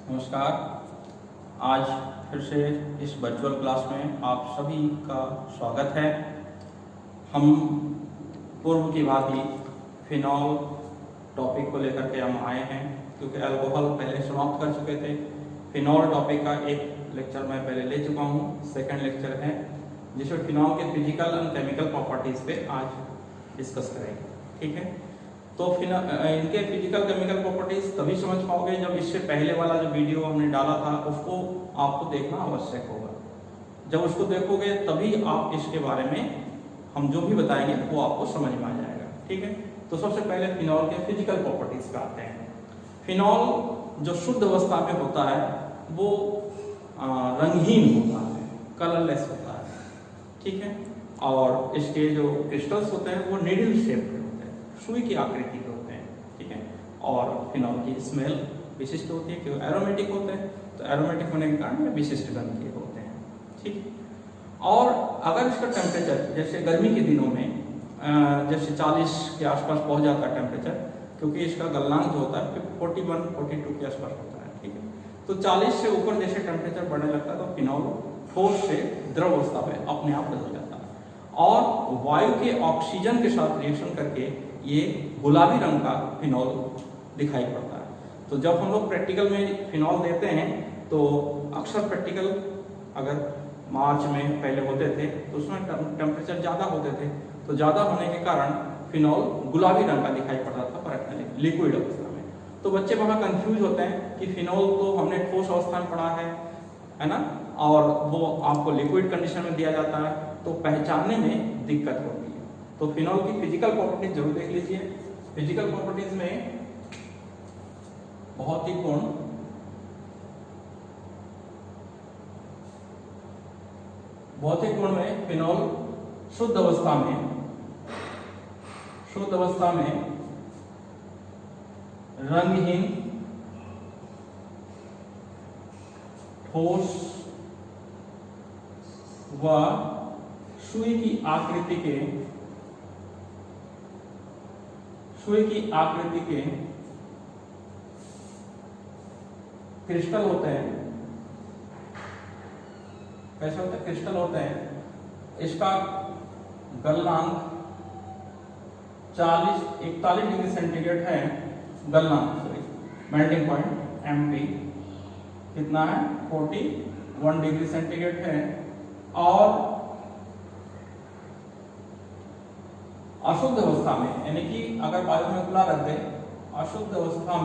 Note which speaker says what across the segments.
Speaker 1: नमस्कार। आज फिर से इस वर्चुअल क्लास में आप सभी का स्वागत है। हम पूर्व की भांति फिनॉल टॉपिक को लेकर के हम आए हैं, क्योंकि अल्कोहल पहले समाप्त कर चुके थे। फिनॉल टॉपिक का एक लेक्चर मैं पहले ले चुका हूँ, सेकंड लेक्चर है जिसमें फिनॉल के फिजिकल एंड केमिकल प्रॉपर्टीज पे आज डिस्कस करेंगे। ठीक है, तो इनके फिजिकल केमिकल प्रॉपर्टीज तभी समझ पाओगे जब इससे पहले वाला जो वीडियो हमने डाला था उसको आपको देखना आवश्यक होगा। जब उसको देखोगे तभी आप इसके बारे में हम जो भी बताएंगे वो आपको समझ में आ जाएगा। ठीक है, तो सबसे पहले फिनॉल के फिजिकल प्रॉपर्टीज पे आते हैं। फिनॉल जो शुद्ध अवस्था में होता है वो रंगहीन होता है, कलरलेस होता है। ठीक है, और इसके जो क्रिस्टल्स होते हैं वो नीडल शेप के होते हैं, सुई की आकृति के होते हैं। ठीक है, और फिनॉल की स्मेल विशिष्ट होती है क्योंकि एरोमेटिक होते हैं, तो एरोमेटिक होने के कारण विशिष्ट गंध के होते हैं। ठीक, और अगर इसका टेम्परेचर जैसे गर्मी के दिनों में जैसे 40 के आसपास पहुंच जाता है टेम्परेचर, क्योंकि इसका गलनांक जो होता है 41-42 के आसपास होता है। ठीक है, तो 40 से ऊपर जैसे टेम्परेचर बढ़ने लगता है तो फिनॉल ठोस से द्रव अवस्था में अपने आप बदल जाता है और वायु के ऑक्सीजन के साथ रिएक्शन करके ये गुलाबी रंग का फिनॉल दिखाई पड़ता है। तो जब हम लोग प्रैक्टिकल में फिनॉल देते हैं तो अक्सर प्रैक्टिकल अगर मार्च में पहले होते थे तो उसमें टेम्परेचर ज़्यादा होते थे, तो ज़्यादा होने के कारण फिनॉल गुलाबी रंग का दिखाई पड़ता था प्रैक्टिकली लिक्विड अवस्था में। तो बच्चे वहाँ कंफ्यूज होते हैं कि फिनॉल तो हमने ठोस अवस्था में पढ़ा है ना, और वो आपको लिक्विड कंडीशन में दिया जाता है, तो पहचानने में दिक्कत होती है। तो फिनॉल की फिजिकल प्रॉपर्टीज जरूर देख लीजिए। फिजिकल प्रॉपर्टीज में भौतिक गुण, भौतिक गुण में फिनॉल शुद्ध अवस्था में रंगहीन, ठोस व सुई की आकृति के क्रिस्टल होते हैं। कैसे होते हैं? क्रिस्टल होते हैं। इसका गलनांक 41 डिग्री सेंटीग्रेड है। गलनांक मेल्टिंग पॉइंट MP कितना है? 41 डिग्री सेंटीग्रेड है। और अशुद्ध अवस्था में, यानी कि अगर वायु में खुला रख दे, अशुद्ध अवस्था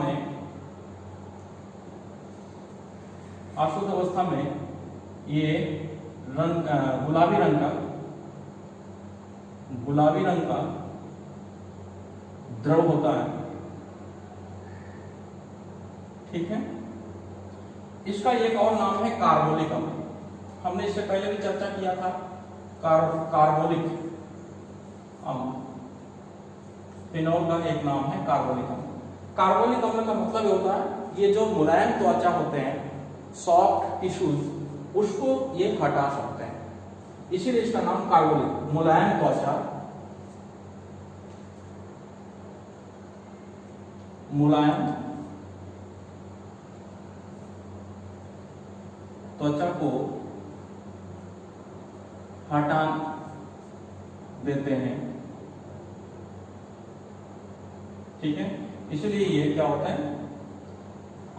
Speaker 1: में ये रंग गुलाबी रंग का द्रव होता है। ठीक है, इसका एक और नाम है कार्बोलिक अम्ल। हमने इससे पहले भी चर्चा किया था। कार्बोलिक अम्ल फिनॉल का एक नाम है कार्बोलिक अम्ल। कार्बोलिक अम्ल का मतलब होता है ये जो मुलायम त्वचा होते हैं, सॉफ्ट टिश्यूज, उसको ये हटा सकते हैं, इसीलिए इसका नाम कार्बोलिक, मुलायम त्वचा, मुलायम त्वचा को हटा देते हैं। ठीक है, इसलिए ये क्या होता है?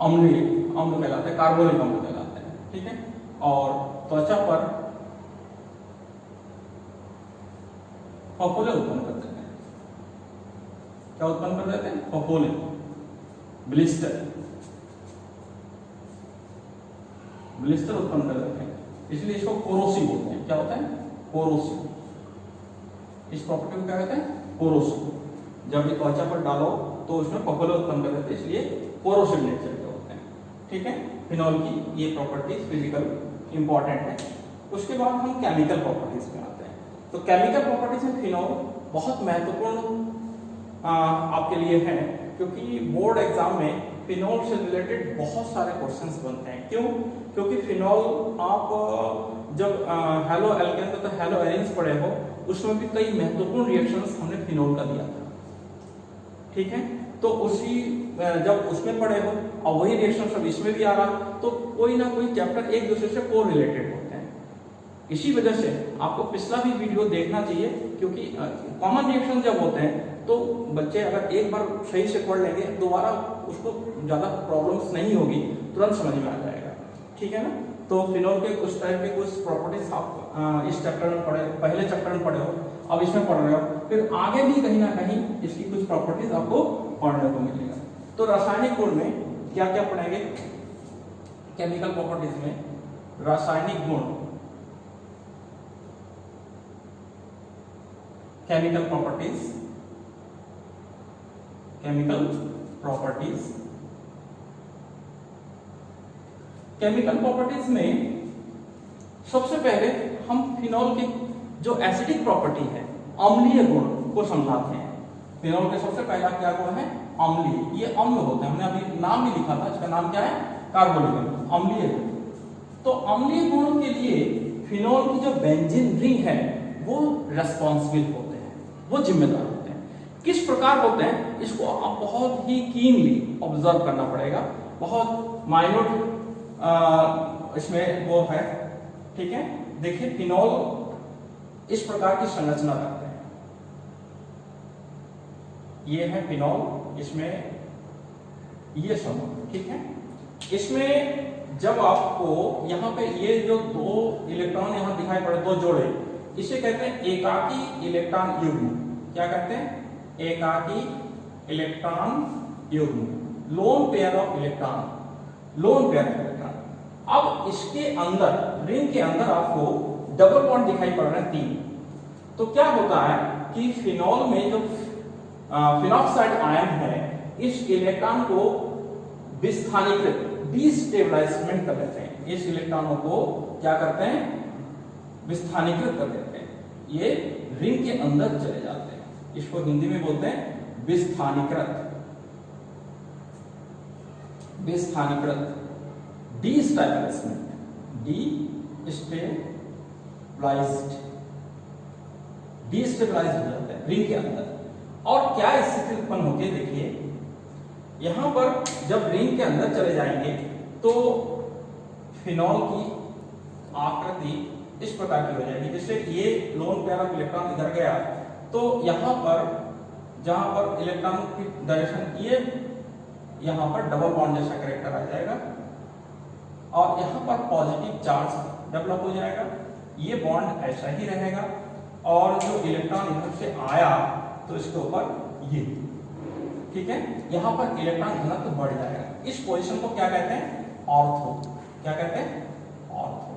Speaker 1: अम्ल कहलाते हैं, कार्बोलिक अम्ल कहलाते हैं। ठीक है, और त्वचा पर फफोले उत्पन्न कर देते हैं। क्या उत्पन्न कर देते हैं? फफोले, ब्लिस्टर उत्पन्न कर देते हैं, इसलिए इसको कोरोसिव बोलते हैं। क्या होता है? कोरोसिव। इस प्रॉपर्टी को क्या कहते हैं? कोरोसिव। जब ये त्वचा पर डालो तो उसमें फफोले उत्पन्न कर देते हैं, इसलिए कोरोसिव नेचर के होते हैं। ठीक है, फिनॉल की ये प्रॉपर्टीज फिजिकल इंपॉर्टेंट है। उसके बाद हम केमिकल प्रॉपर्टीज में आते हैं। तो केमिकल प्रॉपर्टीज में फिनॉल बहुत महत्वपूर्ण आपके लिए है, क्योंकि बोर्ड एग्जाम में फिनॉल से रिलेटेड बहुत सारे क्वेश्चंस बनते हैं। क्यों? क्योंकि फिनॉल आप जब हेलो एल्केन तो हेलो एरिन्स पढ़े हो, उसमें भी कई महत्वपूर्ण रिएक्शंस हमने फिनॉल का दिया था। ठीक है। तो उसी जब उसमें पढ़े हो और वही रिएक्शन सब इसमें भी आ रहा, तो कोई ना कोई चैप्टर एक दूसरे से को रिलेटेड होते हैं। इसी वजह से आपको पिछला भी वीडियो देखना चाहिए, क्योंकि कॉमन रिएक्शन जब होते हैं तो बच्चे अगर एक बार सही से पढ़ लेंगे, दोबारा उसको ज़्यादा प्रॉब्लम्स नहीं होगी, तुरंत समझ में आ जाएगा, ठीक है ना। तो फिनॉल के कुछ टाइप के कुछ प्रॉपर्टीज आप इस चैप्टर में पढ़े, पहले चैप्टर में पढ़े हो, अब इसमें पढ़ रहे हो, फिर आगे भी कहीं ना कहीं इसकी कुछ प्रॉपर्टीज आपको पढ़ने को मिलेगा। तो रासायनिक गुण में क्या क्या पढ़ेंगे? केमिकल प्रॉपर्टीज में रासायनिक गुण, chemical properties, chemical properties, chemical properties में सबसे पहले हम फिनॉल की जो एसिडिक प्रॉपर्टी है, अम्लीय गुण को समझाते हैं। फिनॉल के सबसे पहला क्या गुण है? अम्लीय। ये अम्ल होते हैं, हमने अभी नाम भी लिखा था, इसका नाम क्या है? कार्बोनिल, अम्लीय गुण। तो अम्लीय गुण के लिए फिनॉल की जो बेंजीन रिंग है वो रेस्पॉन्सिबल होते हैं, वो जिम्मेदार होते हैं। किस प्रकार होते हैं इसको आप बहुत ही कीनली ऑब्जर्व करना पड़ेगा, बहुत माइन्यूट इसमें वो है, ठीक है। देखिए फिनॉल इस प्रकार की संरचना रखते हैं, ये है फिनॉल, इसमें ये समूह, ठीक है। इसमें जब आपको यहाँ पे ये जो दो इलेक्ट्रॉन यहाँ दिखाई पड़े, दो जोड़े, इसे कहते हैं एकाकी इलेक्ट्रॉन युग्म। क्या कहते हैं? एकाकी इलेक्ट्रॉन युग्म, lone pair of electron, lone pair of electron. अब इसके अंदर, रिंग के अंदर आपको डबल बॉन्ड दिखाई पड़ रहे हैं 3। तो क्या होता है कि फिनॉल में जो फिनॉक्साइड आयन है, इस इलेक्ट्रॉन को विस्थानीकृत, डिस्टेबलाइजमेंट कर देते हैं। इस इलेक्ट्रॉनों को क्या करते हैं? विस्थानीकृत कर देते हैं, ये रिंग के अंदर चले जाते हैं। इसको हिंदी में बोलते हैं विस्थानीकृत, विस्थानीकृत, डिस्टेबलाइजमेंट, डिस्टेबलाइज्ड हो जाते हैं रिंग के अंदर। और क्या स्थिति उत्पन्न होती है? देखिए यहां पर जब रिंग के अंदर चले जाएंगे तो फिनॉल की आकृति इस प्रकार की हो जाएगी, जैसे ये लोन पेयर ऑफ इलेक्ट्रॉन इधर गया, तो यहां पर जहां पर इलेक्ट्रॉन की डायरेक्शन, ये यहां पर डबल बॉन्ड जैसा कैरेक्टर आ जाएगा और यहां पर पॉजिटिव चार्ज डेवलप हो जाएगा। ये बॉन्ड ऐसा ही रहेगा और जो इलेक्ट्रॉन इधर से आया तो इसके ऊपर ये, ठीक है, यहां पर इलेक्ट्रॉन घनत्व बढ़ जाएगा। इस पोजीशन को क्या कहते हैं? ऑर्थो। क्या कहते हैं? ऑर्थो,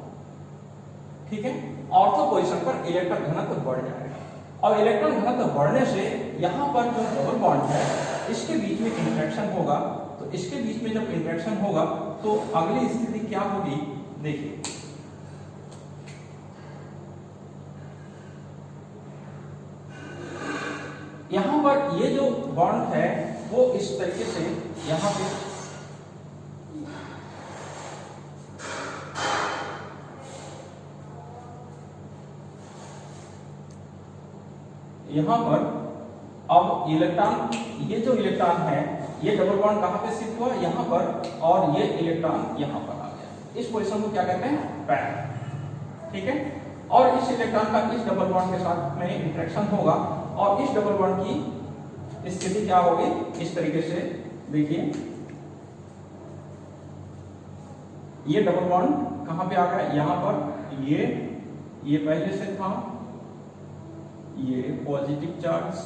Speaker 1: ठीक है। ऑर्थो पोजीशन पर इलेक्ट्रॉन घनत्व बढ़ जाएगा और इलेक्ट्रॉन घनत्व बढ़ने से यहां पर जो डबल बॉन्ड है इसके बीच में इंटरेक्शन होगा। तो इसके बीच में जब इंटरेक्शन होगा तो अगली स्थिति क्या होगी? देखिए यहां पर ये जो बॉन्ड है वो इस तरीके से यहां पे यहां पर अब इलेक्ट्रॉन, ये जो इलेक्ट्रॉन है ये डबल बॉन्ड कहां पे शिफ्ट हुआ? यहां पर, और ये इलेक्ट्रॉन यहां पर आ गया। इस पोजीशन को क्या कहते हैं? पैर, ठीक है। और इस इलेक्ट्रॉन का इस डबल बॉन्ड के साथ में इंटरेक्शन होगा और इस डबल बॉन्ड की स्थिति क्या होगी? इस तरीके से देखिए, ये डबल बॉन्ड कहां पे आ गया? यहां पर। ये पहले से था, ये पॉजिटिव चार्ज,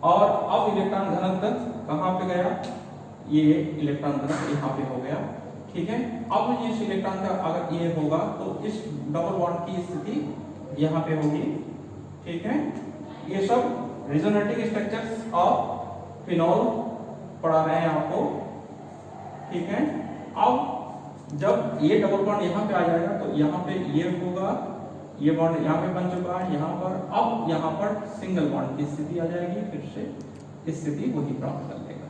Speaker 1: और अब इलेक्ट्रॉन घनत्व कहां पे गया? ये इलेक्ट्रॉन घनत्व यहां पे हो गया, ठीक है। अब इस इलेक्ट्रॉन का अगर ये होगा तो इस डबल बॉन्ड की स्थिति यहां पे होगी, ठीक है। ये सब रेजोनेटिंग स्ट्रक्चर्स ऑफ फिनॉल पढ़ा रहे हैं आपको, ठीक है। अब जब ये डबल बॉन्ड यहाँ पे आ जाएगा तो यहाँ पे ये होगा, ये बॉन्ड यहाँ पे बन चुका है यहाँ पर। अब यहाँ पर सिंगल बॉन्ड की स्थिति आ जाएगी, फिर से स्थिति वही प्राप्त कर लेगा,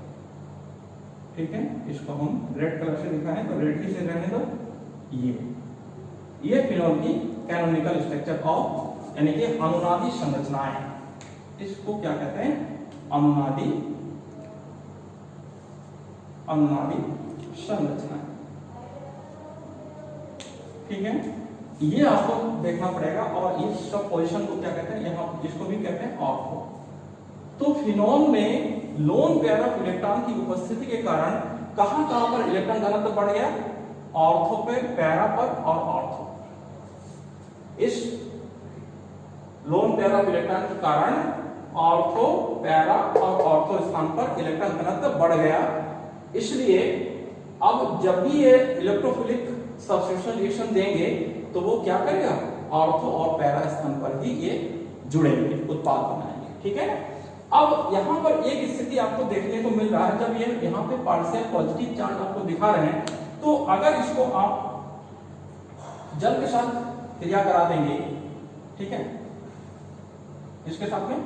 Speaker 1: ठीक है। इसको हम रेड कलर से दिखाएं तो रेड ही से रहने दो। ये फिनॉल की कैनोनिकल स्ट्रक्चर ऑफ, यानी कि अनुनादी संरचनाएं, इसको क्या कहते हैं? अनुनादी अनुनादी संरचना। ठीक है, ये आपको देखना पड़ेगा। और इस सब पोजीशन को क्या कहते हैं, यहाँ इसको भी कहते हैं ऑर्थो। तो फिनॉल में लोन पेयर ऑफ इलेक्ट्रॉन की उपस्थिति के कारण कहां कहां पर इलेक्ट्रॉन घनत्व बढ़ गया, ऑर्थो पे, पैरा पर और ऑर्थो पर। इस लोन पेयर ऑफ इलेक्ट्रॉन के कारण ऑर्थो, पैरा और ऑर्थो स्थान पर इलेक्ट्रॉन घनत्व बढ़ गया। इसलिए अब जब भी ये इलेक्ट्रोफिलिक सब्स्टिट्यूशन रिएक्शन देंगे तो वो क्या करेगा, ऑर्थो और पैरा स्थान पर ही ये जुड़ेंगे, उत्पाद बनाएंगे। ठीक है, अब यहां पर एक स्थिति आपको देखने को मिल रहा है, जब ये यहाँ पे पार्शियल पॉजिटिव चार्ज आपको दिखा रहे हैं, तो अगर इसको आप जल के साथ क्रिया करा देंगे, ठीक है, इसके साथ में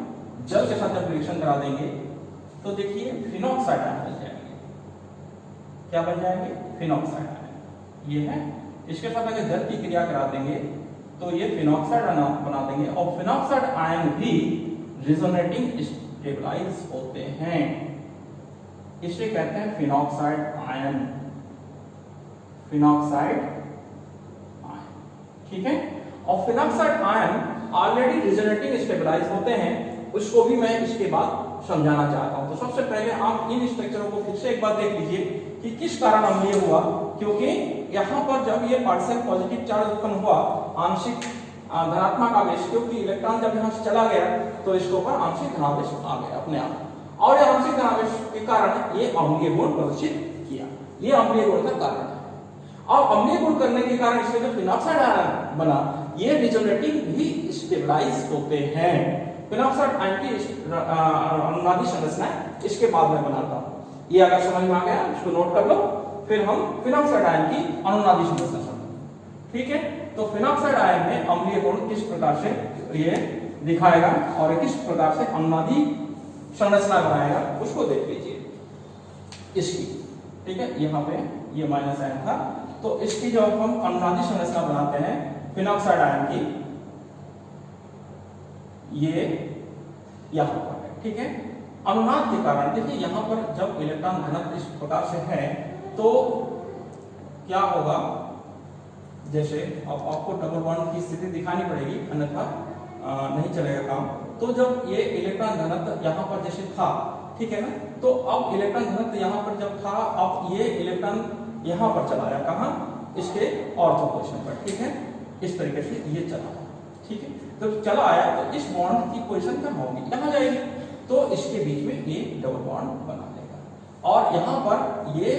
Speaker 1: जल के साथ जब रिएक्शन करा देंगे तो देखिए फिनॉक्साइड आयन बन जाएंगे। क्या बन जाएंगे, फिनॉक्साइड आयन। ये है, इसके साथ अगर जल की क्रिया करा देंगे तो ये फिनॉक्साइड आयन बना देंगे। और फिनॉक्साइड आयन भी रिजोनेटिंग स्टेबलाइज होते हैं, इसे कहते हैं फिनॉक्साइड आयन, फिनॉक्साइड आयन। ठीक है, और phenoxide ion already resonating stabilize होते हैं, उसको भी मैं इसके बाद समझाना चाहता हूं। तो सबसे पहले आप इन स्ट्रक्चरों को फिर से एक बार देख लीजिए कि किस कारण अम्लीय हुआ, क्योंकि यहां पर जब ये पार्शियल पॉजिटिव चार्ज उत्पन्न हुआ, आंशिक धनात्मक आवेश, क्योंकि इलेक्ट्रॉन जब यहां से चला गया तो इसके ऊपर आंशिक धनावेश आ गया अपने आप, और ये आंशिक धनावेश के कारण ये अम्लीय गुण प्रदर्शित किया। ये अम्लीय गुण का कारण है। और अम्लीय गुण करने के कारण इसमें जो फिनॉक्साइड आयन बना, ये रिजोनेटिंग भी स्टेबलाइज होते हैं। फिनॉक्साइड आयन की अनुनादी संरचना इसके बाद में बनाता हूं। ये अगर समझ में आ गया इसको नोट कर लो, फिर हम फिनॉक्साइड आयन की अनुनादी संरचना समझेंगे। ठीक है, तो फिनॉक्साइड आयन में अम्लीय गुण किस प्रकार से ये दिखाएगा और किस प्रकार से अनुनादी संरचना बनाएगा उसको देख लीजिए इसकी। ठीक है, यहाँ पे ये माइनस आयन था, तो इसकी जो हम अनुनादी संरचना बनाते हैं फिनॉक्साइड आयन की, ये यहां पर है। ठीक है, अनुनाद के कारण देखिए यहां पर जब इलेक्ट्रॉन घनत्व इस प्रकार से है तो क्या होगा, जैसे अब आपको डबल बॉन्ड की स्थिति दिखानी पड़ेगी, अन्यथा नहीं चलेगा काम। तो जब ये इलेक्ट्रॉन घनत्व यहाँ पर जैसे था, ठीक है ना, तो अब इलेक्ट्रॉन घनत्व यहाँ पर जब था, अब ये इलेक्ट्रॉन यहाँ पर चला गया, कहाँ, इसके ऑर्थो पोजीशन पर। ठीक है, इस तरीके से ये चला गया। ठीक है, तो चला आया तो इस बॉन्ड की पोजीशन कहाँ होगी, यहाँ जाएगी, तो इसके बीच में ये डबल बॉन्ड बना देगा। और यहाँ पर ये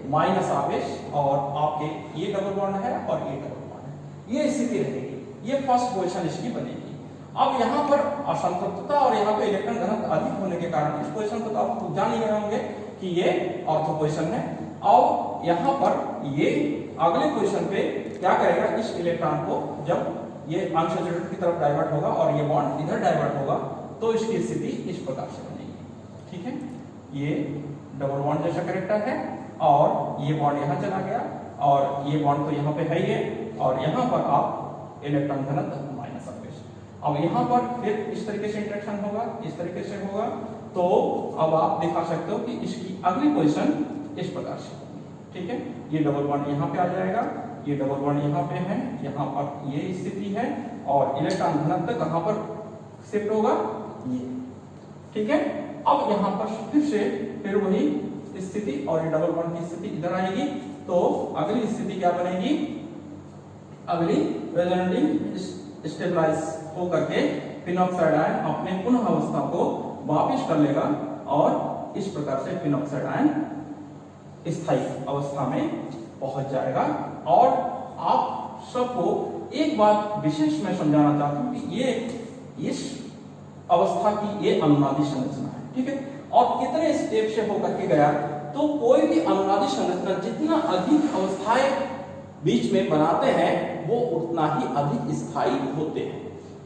Speaker 1: माइनस आवेश और आपके ये डबल बॉन्ड है और ये डबल बॉन्ड है, ये स्थिति रहेगी, ये फर्स्ट पोजीशन इसकी बनेगी। अब यहाँ पर असंतृप्तता और यहाँ पे इलेक्ट्रॉन घनत्व अधिक होने के कारण इस पोजीशन को तो आप जान ही गए होंगे कि ये ऑर्थो पोजीशन है। और यहाँ पर ये अगले पोजीशन पे क्या करेगा, इस इलेक्ट्रॉन को जब ये अनसैचुरेटेड की तरफ डाइवर्ट होगा और ये बॉन्ड इधर डाइवर्ट होगा तो इसकी स्थिति इस प्रकार से बनेगी। ठीक है, ये डबल बॉन्ड जैसा कैरेक्टर है और ये बॉन्ड यहाँ चला गया और ये बॉन्ड तो यहाँ पे है ही है, और यहाँ पर आप इलेक्ट्रॉन घनत्व माइनस आवेश। अब यहाँ पर फिर इस तरीके से इंटरेक्शन होगा, इस तरीके से होगा, तो अब आप दिखा सकते हो कि इसकी अगली पोजीशन इस प्रकार से होगी। ठीक है, ये डबल बॉन्ड यहाँ पे आ जाएगा, ये डबल बॉन्ड यहाँ पे है, यहाँ पर ये स्थिति है, और इलेक्ट्रॉन घनत्व कहाँ पर शिफ्ट होगा, ये। ठीक है, अब यहाँ पर फिर से फिर वही स्थिति और ये डबल बॉन्ड की स्थिति इधर आएगी, तो अगली स्थिति क्या बनेगी, अगली रेजोनेटिंग स्टेबलाइज होकर के फिनॉक्साइड आयन अपने पुनः अवस्था को वापस कर लेगा और इस प्रकार से फिनॉक्साइड आयन स्थायी अवस्था में पहुंच जाएगा। और आप सबको एक बात विशेष मैं समझाना चाहता हूं कि ये इस अवस्था की ये अनुनादी संरचना है। ठीक है, और कितने स्टेप से होकर के गया, तो कोई भी अनुनादी संरचना जितना अधिक अवस्थाएं बीच में बनाते हैं वो उतना ही अधिक स्थायी होते हैं।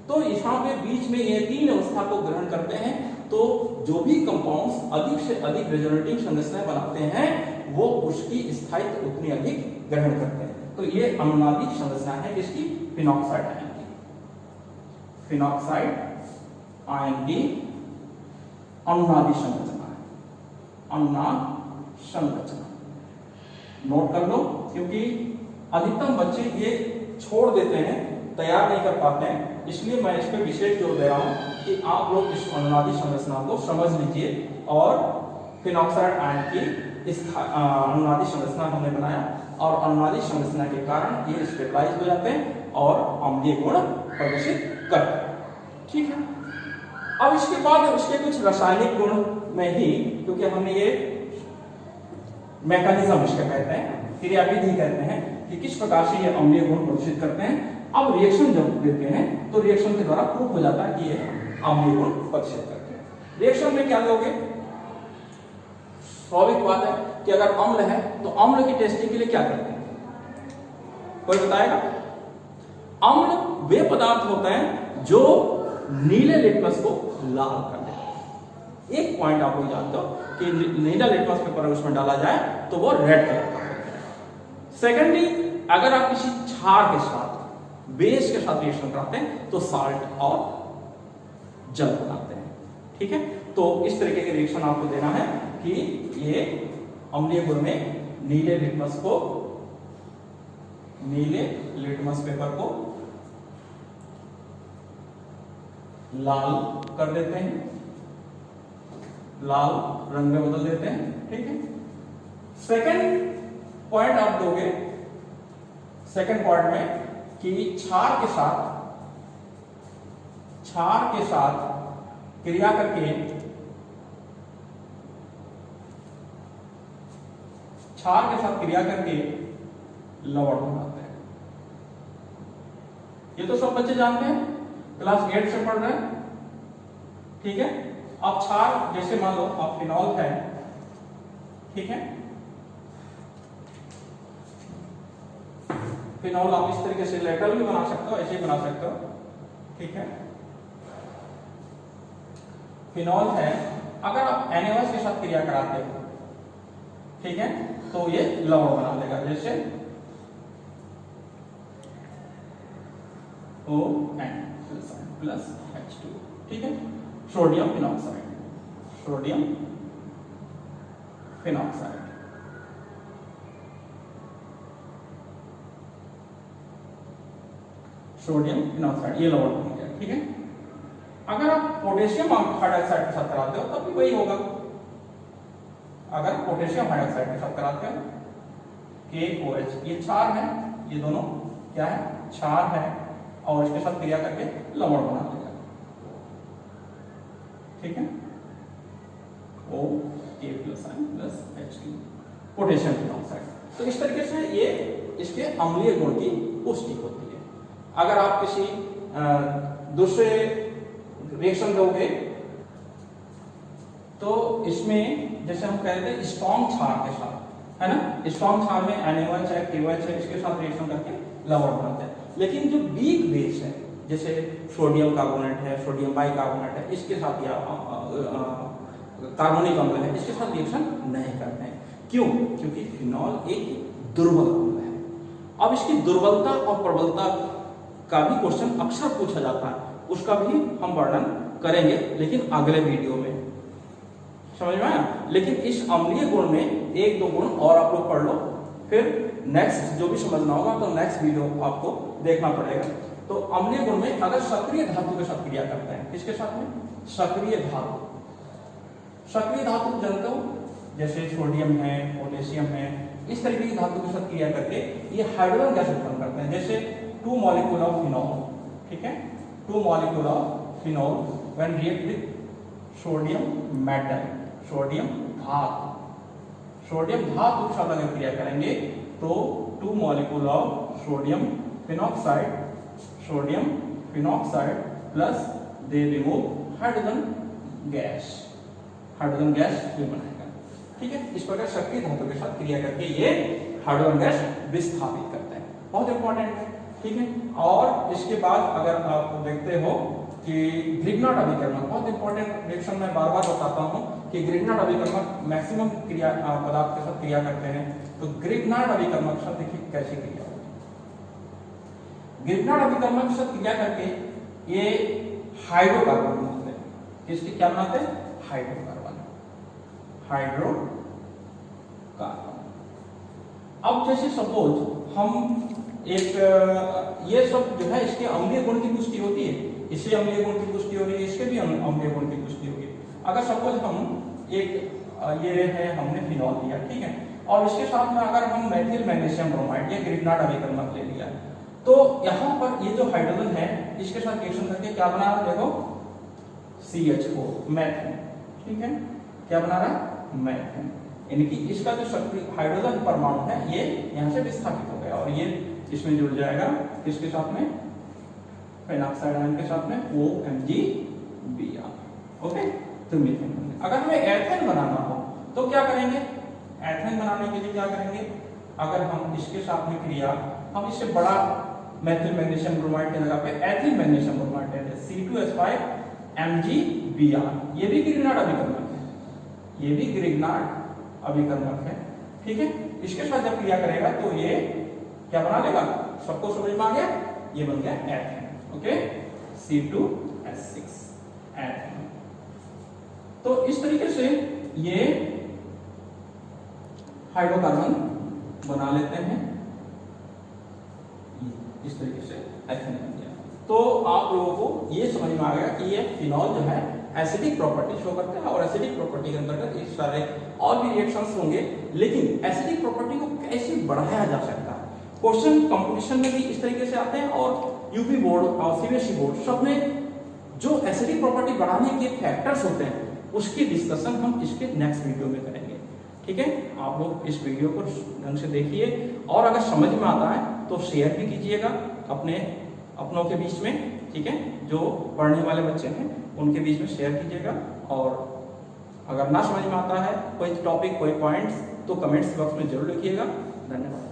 Speaker 1: तो यहाँ पे बीच में ये तीन अवस्था को ग्रहण करते हैं, तो जो भी कंपाउंड्स अधिक से अधिक रेजोनेटिंग संरचनाएं बनाते हैं वो उसकी स्थायित्व उतनी अधिक ग्रहण करते हैं। तो ये अनुनादी संरचना है किसकी, फिनॉक्साइड आयन की, फिनॉक्साइड आयन की अनुनादी संरचना है, अनुनाद संरचना। नोट कर लो, क्योंकि अधिकतम बच्चे ये छोड़ देते हैं, तैयार नहीं कर पाते हैं, इसलिए मैं इस पर विशेष जोर दे रहा हूं कि आप लोग इस अनुनादी संरचना को समझ लीजिए। और फिनॉक्साइड आयन की इस अनुनादी संरचना हमने बनाया और अनुनादी संरचना के कारण ये स्टेबलाइज हो जाते हैं और अम्लीय गुण प्रदर्शित करते हैं। ठीक है, अब इसके बाद उसके कुछ रासायनिक गुण में ही, क्योंकि हमने ये मैकेनिज्म इसका कहते हैं, क्रियाविधि कहते हैं कि किस प्रकार से ये अम्लीय गुण प्रदर्शित करते हैं। अब रिएक्शन जब देते हैं तो रिएक्शन के द्वारा प्रूफ हो जाता है कि ये अम्लीय गुण प्रदर्शित करते हैं। रिएक्शन में क्या दोगे? स्वाभाविक बात है कि अगर अम्ल है तो अम्ल की टेस्टिंग के लिए क्या करते हैं, कोई बताएगा? अम्ल वे पदार्थ होते हैं जो नीले लिटमस को लाल कर देते हैं। एक पॉइंट आप लोग जानते हो कि नीला लिटमस पेपर उसमें डाला जाए तो वो रेड कलर का होता है। सेकेंडली, अगर आप किसी क्षार के साथ, बेस के साथ रिएक्शन कराते हैं तो साल्ट और जल बनाते हैं। ठीक है, तो इस तरीके के रिएक्शन आपको देना है कि ये अम्लीय गुण में नीले लिटमस पेपर को लाल कर देते हैं, लाल रंग में बदल देते हैं। ठीक है, सेकंड पॉइंट आप दोगे, सेकंड पॉइंट में कि क्षार के साथ क्रिया करके लवण बनाते हैं। ये तो सब बच्चे जानते हैं, क्लास 8 से पढ़ रहे हैं। ठीक है, अब क्षार जैसे मान लो आप फिनॉल है, ठीक है, फिनॉल आप इस तरीके से लेटरल भी बना सकते हो, ऐसे ही बना सकते हो। ठीक है, फिनॉल है, अगर आप NaOH के साथ क्रिया कराते हो, ठीक है, तो ये लवण बना देगा, जैसे ON प्लस H2। ठीक है, sodium phenoxide, sodium phenoxide. Sodium phenoxide ये लवण बन गया। ठीक है, अगर आप पोटेशियम हाइड्रोक्साइड के साथ कराते हो तब भी वही होगा। अगर पोटेशियम हाइड्रोक्साइड के साथ कराते हो KOH, ये क्षार है, ये दोनों क्या है? क्षार है, और इसके साथ क्रिया करके लवण बना देगा। ठीक है, OA plus H2 potassium phenoxide. तो इस तरीके से ये इसके अम्लीय गुण की पुष्टि होती है। अगर आप किसी दूसरे रिएक्शन दोगे तो इसमें जैसे हम कहते हैं स्ट्रॉन्ग क्षार के साथ, है ना, स्ट्रॉन्ग क्षार में NaOH है, KOH है, इसके साथ रिएक्शन करके लवण बनाते हैं। लेकिन जो वीक बेस है, जैसे सोडियम कार्बोनेट है, सोडियम बाइकार्बोनेट है, इसके साथ या कार्बोनिक अम्ल है, इसके साथ रिएक्शन नहीं करते हैं। क्यों? क्योंकि फिनॉल एक दुर्बल अम्ल है। अब इसकी दुर्बलता और प्रबलता का भी क्वेश्चन अक्सर पूछा जाता है, उसका भी हम वर्णन करेंगे, लेकिन अगले वीडियो में। समझ में आया? लेकिन इस अम्लीय गुण में एक दो गुण और आप लोग पढ़ लो, फिर नेक्स्ट जो भी समझना होगा तो नेक्स्ट वीडियो आपको देखना पड़ेगा। तो अम्लीय गुण में अगर सक्रिय धातु के साथ क्रिया करते हैं, किसके साथ में? सक्रिय धातु। सक्रिय धातु जानते हो, जैसे सोडियम है, पोटेशियम है, इस तरीके की धातु के साथ क्रिया करके ये हाइड्रोजन गैस उत्पन्न करते हैं। जैसे 2 मॉलिक्यूल ऑफ फिनॉल, ठीक है, 2 molecule of phenol when react with sodium metal, sodium धातु, सोडियम धातु के साथ अगर क्रिया करेंगे तो 2 molecule of sodium phenoxide plus they remove hydrogen gas भी बनाएगा। ठीक है, इस प्रकार सक्रिय धातु के साथ क्रिया करके ये हाइड्रोजन गैस विस्थापित करते हैं। बहुत इंपॉर्टेंट है। ठीक है, और इसके बाद अगर आप देखते हो कि ग्रिग्नार्ड अभिकर्मक, बहुत इंपॉर्टेंट रिएक्शन मैं बार बार बताता हूं कि ग्रिग्नार्ड अभिकर्मक मैक्सिमम क्रिया पदार्थ के साथ क्रिया करते हैं। तो ग्रिग्नार्ड अभिकर्मक के साथ देखिए कैसे क्रिया होती है। ग्रिग्नार्ड अभिकर्मक के साथ क्रिया करके ये हाइड्रोकार्बन बनाते हैं। इसकी क्या बनाते हैं? हाइड्रोकार्बन। अब जैसे सपोज हम एक ये सब जो है इसके अम्लीय गुण की पुष्टि होती है, इससे अम्लीय गुण की पुष्टि हो रही है, इसके भी अम्लीय गुण की पुष्टि होगी। अगर सपोज हम एक ये है हमने फिनॉल लिया, ठीक है, और इसके साथ में अगर हम मेथिल मैग्नीशियम ब्रोमाइड या ग्रिग्नार्ड अभिकर्मक ले लिया, तो यहाँ पर ये जो हाइड्रोजन है इसके साथ रिएक्शन करके क्या बना रहा है, देखो CH4 मैथेन, ठीक है, क्या बना रहा है, मैथेन, यानी कि इसका जो सक्रिय हाइड्रोजन परमाणु है ये यहाँ से विस्थापित हो गया और ये इसमें जुड़ जाएगा किसके साथ में, फेनॉक्साइड आयन के साथ में OMgBr, ओके। तो मीथेन, अगर हमें एथेन बनाना हो तो क्या करेंगे, एथेन बनाने के लिए क्या करेंगे, अगर हम इसके साथ में क्रिया हम इससे बड़ा मेथिल मैग्नीशियम ब्रोमाइड की जगह पे एथिल मैग्नीशियम ब्रोमाइड लेते हैं C2H5 MgBr, ये भी ग्रिग्नार्ड अभिकर्मक है, ये भी ग्रिग्नार्ड अभिकर्मक है, ठीक है। इसके साथ जब क्रिया करेगा तो ये क्या बना लेगा, सबको समझ में आ गया, ये बन गया एथेन, ओके, C2H6 एथेन। तो इस तरीके से ये हाइड्रोकार्बन बना लेते हैं, इस तरीके से एथेन बन गया। तो आप लोगों को ये समझ में आ गया कि ये फिनॉल जो है एसिडिक प्रॉपर्टी शो करते हैं और एसिडिक प्रॉपर्टी के अंतर्गत इस सारे और भी रिएक्शंस होंगे, लेकिन एसिडिक प्रॉपर्टी को कैसे बढ़ाया जा सकता है, क्वेश्चन कंपटीशन में भी इस तरीके से आते हैं और यूपी बोर्ड और सीबीएसई बोर्ड सब में जो एसिडिक प्रॉपर्टी बढ़ाने के फैक्टर्स होते हैं उसकी डिस्कशन हम इसके नेक्स्ट वीडियो में करेंगे, ठीक है। आप लोग इस वीडियो को ढंग से देखिए और अगर समझ में आता है तो शेयर भी कीजिएगा अपनों के बीच में, ठीक है, जो पढ़ने वाले बच्चे हैं उनके बीच में शेयर कीजिएगा। और अगर ना समझ में आता है कोई टॉपिक कोई पॉइंट्स तो कमेंट्स बॉक्स में जरूर लिखिएगा। धन्यवाद।